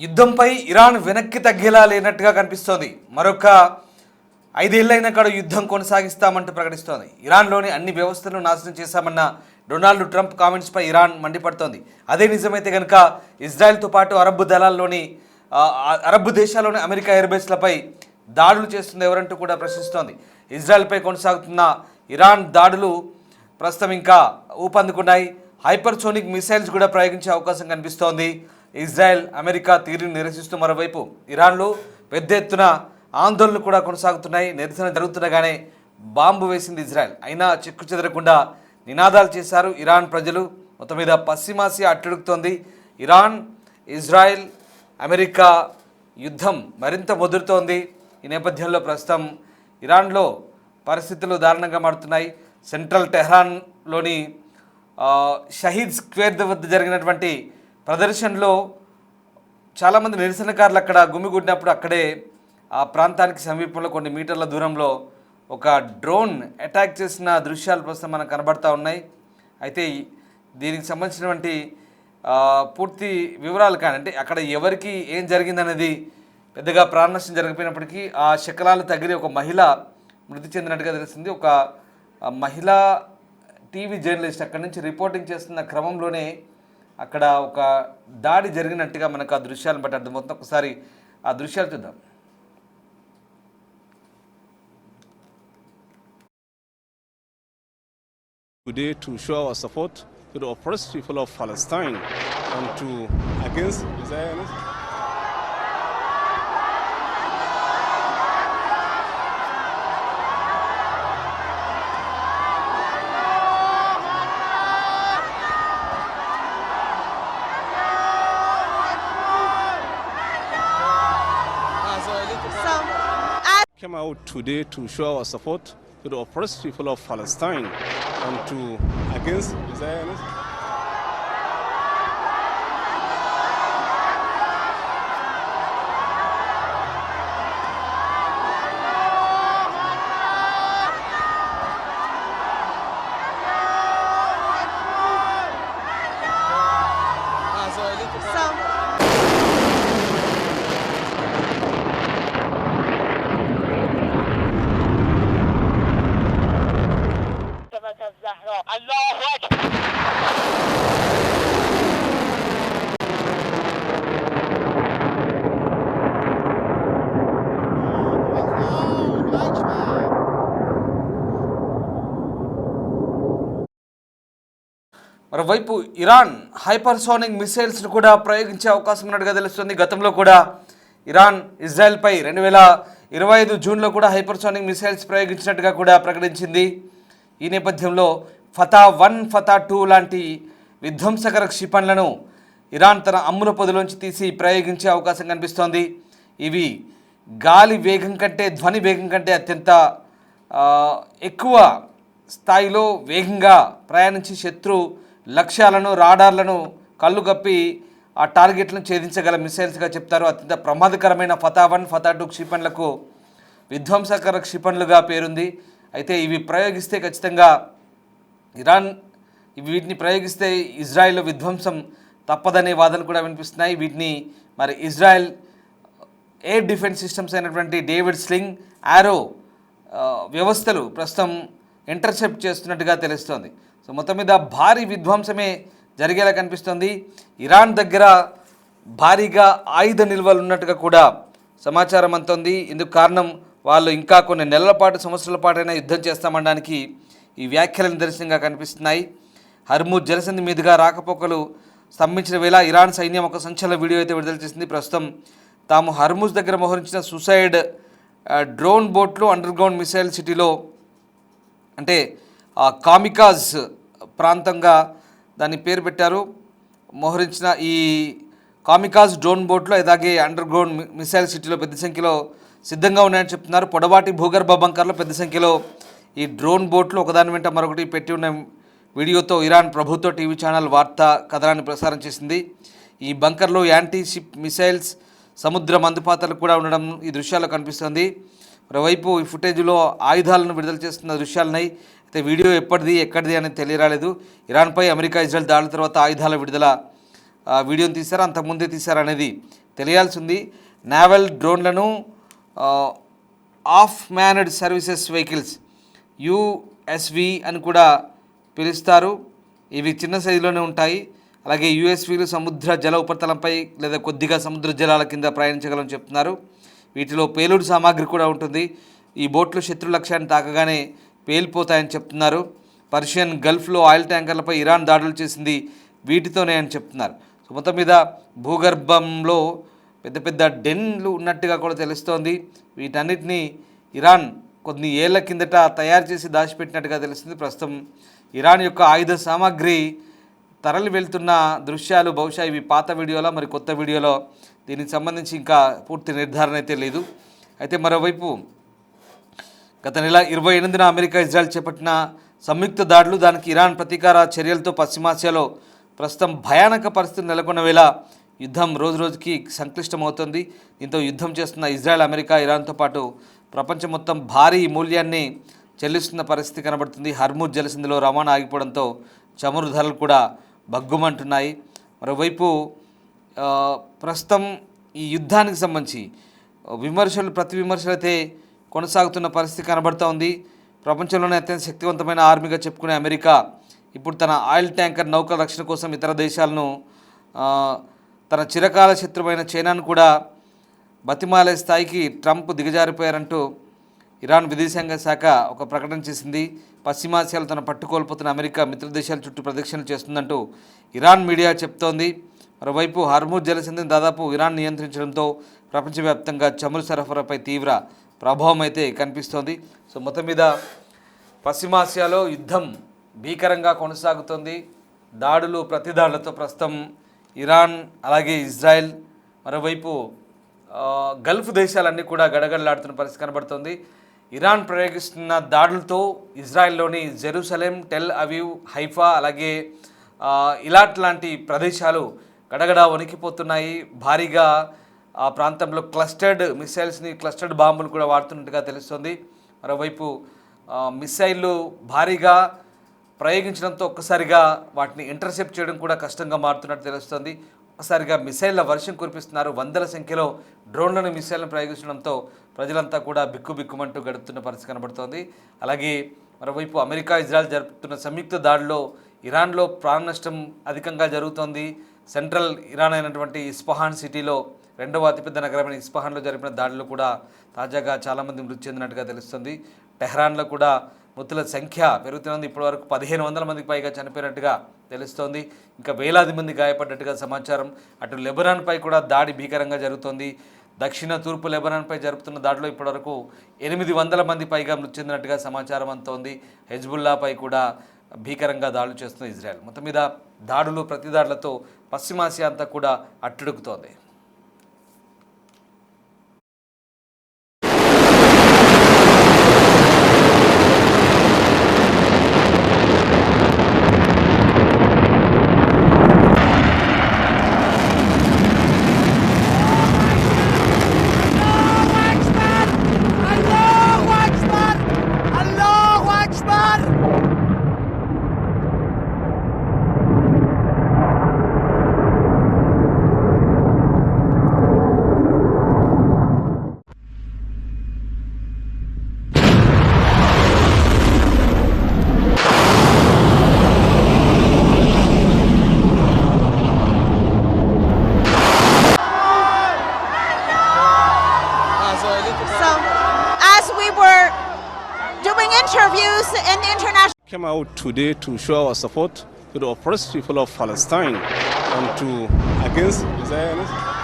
యుద్ధంపై Iran వెనక్కి తగ్గేలా లేనట్టుగా కనిపిస్తోంది. మరొక 5 ఏళ్లైనా కూడా యుద్ధం కొనసాగిస్తామంటూ ప్రకటిస్తోంది. ఇరాన్లోని అన్ని వ్యవస్థలను నాశనం చేశామన్న డొనాల్డ్ ట్రంప్ కామెంట్స్పై ఇరాన్ మండిపడుతోంది. అదే నిజమైతే కనుక ఇజ్రాయెల్తో పాటు అరబ్ దేశాల్లోని అమెరికా ఎయిర్బేస్లపై దాడులు చేస్తుంది ఎవరంటూ కూడా ప్రశ్నిస్తోంది. ఇజ్రాయెల్పై కొనసాగుతున్న ఇరాన్ దాడులు ప్రస్తుతం ఇంకా ఊపందుకున్నాయి. హైపర్సోనిక్ మిసైల్స్ కూడా ప్రయోగించే అవకాశం కనిపిస్తోంది. ఇజ్రాయెల్ అమెరికా తీరుని నిరసిస్తూ మరోవైపు ఇరాన్లో పెద్ద ఎత్తున ఆందోళనలు కూడా కొనసాగుతున్నాయి. నిరసన జరుగుతుండగానే బాంబు వేసింది ఇజ్రాయెల్. అయినా చెక్కు చెదరకుండా నినాదాలు చేశారు ఇరాన్ ప్రజలు. మొత్తం మీద పశ్చిమాసియా అట్టుడుకుతోంది. ఇరాన్, ఇజ్రాయెల్, అమెరికా యుద్ధం మరింత ముదురుతోంది. ఈ నేపథ్యంలో ప్రస్తుతం ఇరాన్లో పరిస్థితులు దారుణంగా మారుతున్నాయి. సెంట్రల్ టెహ్రాన్లోని షహీద్ స్క్వేర్ వద్ద జరిగినటువంటి ప్రదర్శనలో చాలామంది నిరసనకారులు అక్కడ గుమిగూడినప్పుడు అక్కడే ఆ ప్రాంతానికి సమీపంలో కొన్ని మీటర్ల దూరంలో ఒక డ్రోన్ అటాక్ చేసిన దృశ్యాలు ప్రస్తుతం మనకు కనబడతా ఉన్నాయి. అయితే దీనికి సంబంధించినటువంటి పూర్తి వివరాలు కానీ అంటే అక్కడ ఎవరికి ఏం జరిగిందనేది పెద్దగా ప్రాణనష్టం జరగకపోయినప్పటికీ ఆ శకలాలు తగిలి ఒక మహిళ మృతి చెందినట్టుగా తెలిసింది. ఒక మహిళా టీవీ జర్నలిస్ట్ అక్కడి నుంచి రిపోర్టింగ్ చేస్తున్న క్రమంలోనే అక్కడ ఒక దాడి జరిగినట్టుగా మనకు ఆ దృశ్యాలను బట్టి అర్థమవుతుంది. ఒకసారి ఆ దృశ్యాలు చూద్దాం. Today to show our support to the oppressed people of Palestine and to against Israel. Came out today to show our support to the oppressed people of Palestine and to against Israel. మరోవైపు Iran hypersonic మిసైల్స్ను కూడా ప్రయోగించే అవకాశం ఉన్నట్టుగా తెలుస్తుంది. గతంలో కూడా Iran ఇజ్రాయెల్పై 2025 జూన్లో కూడా hypersonic missiles ప్రయోగించినట్టుగా కూడా ప్రకటించింది. ఈ నేపథ్యంలో ఫతా-1, ఫతా-2 లాంటి విధ్వంసకర క్షిపణులను ఇరాన్ తన అమ్ముల పొదిలోంచి తీసి ప్రయోగించే అవకాశం కనిపిస్తోంది. ఇవి గాలి వేగం కంటే ధ్వని వేగం కంటే అత్యంత ఎక్కువ స్థాయిలో వేగంగా ప్రయాణించి శత్రు లక్ష్యాలను రాడార్లను కళ్ళు కప్పి ఆ టార్గెట్లను ఛేదించగల మిసైల్స్గా చెప్తారు. అత్యంత ప్రమాదకరమైన ఫతా-1, ఫతా-2 క్షిపణులకు విధ్వంసకర క్షిపణులుగా పేరుంది. అయితే ఇవి ప్రయోగిస్తే ఖచ్చితంగా వీటిని ప్రయోగిస్తే ఇజ్రాయెల్ విధ్వంసం తప్పదనే వాదనలు కూడా వినిపిస్తున్నాయి. వీటిని మరి ఇజ్రాయెల్ ఎయిర్ డిఫెన్స్ సిస్టమ్స్ అయినటువంటి డేవిడ్ స్లింగ్, యారో వ్యవస్థలు ప్రస్తుతం ఇంటర్సెప్ట్ చేస్తున్నట్టుగా తెలుస్తోంది. సో మొత్తం మీద భారీ విధ్వంసమే జరిగేలా కనిపిస్తుంది. ఇరాన్ దగ్గర భారీగా ఆయుధ నిల్వలు ఉన్నట్టుగా కూడా సమాచారం అందుతోంది. ఇందుకు కారణం వాళ్ళు ఇంకా కొన్ని నెలల పాటు, సంవత్సరాల పాటైనా యుద్ధం చేస్తామనడానికి ఈ వ్యాఖ్యల నిదర్శనంగా కనిపిస్తున్నాయి. హర్ముజ్ జలసంధి మీదుగా రాకపోకలు స్తంభించిన వేళ ఇరాన్ సైన్యం ఒక సంచలన వీడియో అయితే విడుదల చేసింది. ప్రస్తుతం తాము హర్ముజ్ దగ్గర మోహరించిన సూసైడ్ డ్రోన్ బోట్లు అండర్గ్రౌండ్ మిసైల్ సిటీలో అంటే కామికాజ్ ప్రాంతంగా దాని పేరు పెట్టారు. మోహరించిన ఈ కామికాజ్ డ్రోన్ బోట్లో అలాగే అండర్గ్రౌండ్ మిసైల్ సిటీలో పెద్ద సంఖ్యలో సిద్ధంగా ఉన్నాయని చెప్తున్నారు. పొడవాటి భూగర్భ బంకర్లో పెద్ద సంఖ్యలో ఈ డ్రోన్ బోట్లు ఒకదాని వెంట మరొకటి పెట్టి ఉన్న వీడియోతో ఇరాన్ ప్రభుత్వ టీవీ ఛానల్ వార్తా కథనాన్ని ప్రసారం చేసింది. ఈ బంకర్లో యాంటీ షిప్ మిసైల్స్, సముద్ర మందుపాతలు కూడా ఉండడం ఈ దృశ్యాల్లో కనిపిస్తుంది. మరోవైపు ఈ ఫుటేజ్లో ఆయుధాలను విడుదల చేస్తున్న దృశ్యాలున్నాయి. అయితే వీడియో ఎప్పటిది ఎక్కడిది అనేది తెలియరాలేదు. ఇరాన్పై అమెరికా ఇజ్రాయెల్ దాడుల తర్వాత ఆయుధాల విడుదల వీడియోని తీశారా, అంతకుముందే తీశారా అనేది తెలియాల్సి ఉంది. నావల్ డ్రోన్లను off manned services vehicles USV అని కూడా పిలుస్తారు. ఇవి చిన్న సైజులోనే ఉంటాయి. అలాగే యుఎస్విలు సముద్ర జల ఉపరితలంపై లేదా కొద్దిగా సముద్ర జలాల కింద ప్రయాణించగలని చెప్తున్నారు. వీటిలో పేలుడు సామాగ్రి కూడా ఉంటుంది. ఈ బోట్లు శత్రు లక్ష్యాన్ని తాకగానే పేలిపోతాయని చెప్తున్నారు. పర్షియన్ గల్ఫ్లో ఆయిల్ ట్యాంకర్లపై ఇరాన్ దాడులు చేసింది వీటితోనే అని చెప్తున్నారు. సో మొత్తం మీద భూగర్భంలో పెద్ద పెద్ద డెన్లు ఉన్నట్టుగా కూడా తెలుస్తోంది. వీటన్నిటినీ ఇరాన్ కొన్ని ఏళ్ల కిందట తయారు చేసి దాచిపెట్టినట్టుగా తెలుస్తుంది. ప్రస్తుతం ఇరాన్ యొక్క ఆయుధ సామాగ్రి తరలి వెళ్తున్న దృశ్యాలు బహుశా ఇవి పాత వీడియోలో మరి కొత్త వీడియోలో దీనికి సంబంధించి ఇంకా పూర్తి నిర్ధారణ అయితే లేదు. అయితే మరోవైపు గత నెల 28న అమెరికా ఇజ్రాయెల్ చేపట్టిన సంయుక్త దాడులు, దానికి ఇరాన్ ప్రతీకార చర్యలతో పశ్చిమాసియాలో ప్రస్తుతం భయానక పరిస్థితులు నెలకొన్న వేళ యుద్ధం రోజురోజుకి సంక్లిష్టమవుతుంది. దీంతో యుద్ధం చేస్తున్న ఇజ్రాయెల్, అమెరికా, ఇరాన్తో పాటు ప్రపంచం మొత్తం భారీ మూల్యాన్ని చెల్లిస్తున్న పరిస్థితి కనబడుతుంది. హర్ముజ్ జలసంధిలో రవాణా ఆగిపోవడంతో చమురు ధరలు కూడా బగ్గుమంటున్నాయి. మరోవైపు ప్రస్తుతం ఈ యుద్ధానికి సంబంధించి ప్రతి విమర్శలు అయితే కొనసాగుతున్న పరిస్థితి కనబడుతోంది. ప్రపంచంలోనే అత్యంత శక్తివంతమైన ఆర్మీగా చెప్పుకునే అమెరికా ఇప్పుడు తన ఆయిల్ ట్యాంకర్ నౌకల రక్షణ కోసం ఇతర దేశాలను తన చిరకాల శత్రువైన చైనాను కూడా బతిమాలే స్థాయికి ట్రంప్ దిగజారిపోయారంటూ ఇరాన్ విదేశాంగ శాఖ ఒక ప్రకటన చేసింది. పశ్చిమాసియాలో తన పట్టుకోల్పోతున్న అమెరికా మిత్రదేశాల చుట్టూ ప్రదక్షిణలు చేస్తుందంటూ ఇరాన్ మీడియా చెప్తోంది. మరోవైపు హర్ముజ్ జలసంధిని దాదాపు ఇరాన్ నియంత్రించడంతో ప్రపంచవ్యాప్తంగా చమురు సరఫరాపై తీవ్ర ప్రభావం అయితే కనిపిస్తోంది. సో మొత్తం మీద పశ్చిమాసియాలో యుద్ధం భీకరంగా కొనసాగుతోంది. దాడులు ప్రతిదాడులతో ప్రస్తుతం ఇరాన్ అలాగే ఇజ్రాయెల్, మరోవైపు గల్ఫ్ దేశాలన్నీ కూడా గడగడలాడుతున్న పరిస్థితి కనబడుతోంది. ఇరాన్ ప్రయోగిస్తున్న దాడులతో ఇజ్రాయెల్లోని జెరూసలేం, టెల్ అవీవ్, హైఫా అలాగే ఇలాట్ లాంటి ప్రదేశాలు గడగడ వణికిపోతున్నాయి. భారీగా ఆ ప్రాంతంలో క్లస్టర్డ్ బాంబులు కూడా వాడుతున్నట్టుగా తెలుస్తుంది. మరోవైపు మిసైళ్ళు భారీగా ప్రయోగించడంతో ఒక్కసారిగా వాటిని ఇంటర్సెప్ట్ చేయడం కూడా కష్టంగా మారుతున్నట్టు తెలుస్తుంది. ఒక్కసారిగా మిసైళ్ల వర్షం కురిపిస్తున్నారు. వందల సంఖ్యలో డ్రోన్లను మిసైళ్లను ప్రయోగించడంతో ప్రజలంతా కూడా బిక్కుబిక్కుమంటూ గడుపుతున్న పరిస్థితి కనబడుతోంది. అలాగే మరోవైపు అమెరికా, ఇజ్రాయెల్ జరుపుతున్న సంయుక్త దాడిలో ఇరాన్లో ప్రాణ నష్టం అధికంగా జరుగుతోంది. సెంట్రల్ ఇరాన్ అయినటువంటి ఇస్ఫహాన్ సిటీలో రెండవ అతిపెద్ద నగరమైన ఇస్ఫహాన్లో జరిపిన దాడిలో కూడా తాజాగా చాలామంది మృతి చెందినట్టుగా తెలుస్తుంది. టెహ్రాన్లో కూడా మృతుల సంఖ్య పెరుగుతున్నది. ఇప్పటివరకు 1500 మందికి పైగా చనిపోయినట్టుగా తెలుస్తోంది. ఇంకా వేలాది మంది గాయపడ్డట్టుగా సమాచారం. అటు లెబనాన్పై కూడా దాడి భీకరంగా జరుగుతోంది. దక్షిణ తూర్పు లెబనాన్పై జరుపుతున్న దాడిలో ఇప్పటివరకు 800 మంది పైగా మృతి చెందినట్టుగా సమాచారం అంతోంది. హెజ్బుల్లాపై కూడా భీకరంగా దాడులు చేస్తున్న ఇజ్రాయెల్. మొత్తం మీద దాడులు ప్రతిదాడులతో పశ్చిమాసియా అంతా కూడా అట్టుడుకుతోంది. Interviews in the international came out today to show our support to the oppressed people of Palestine and to against Zionist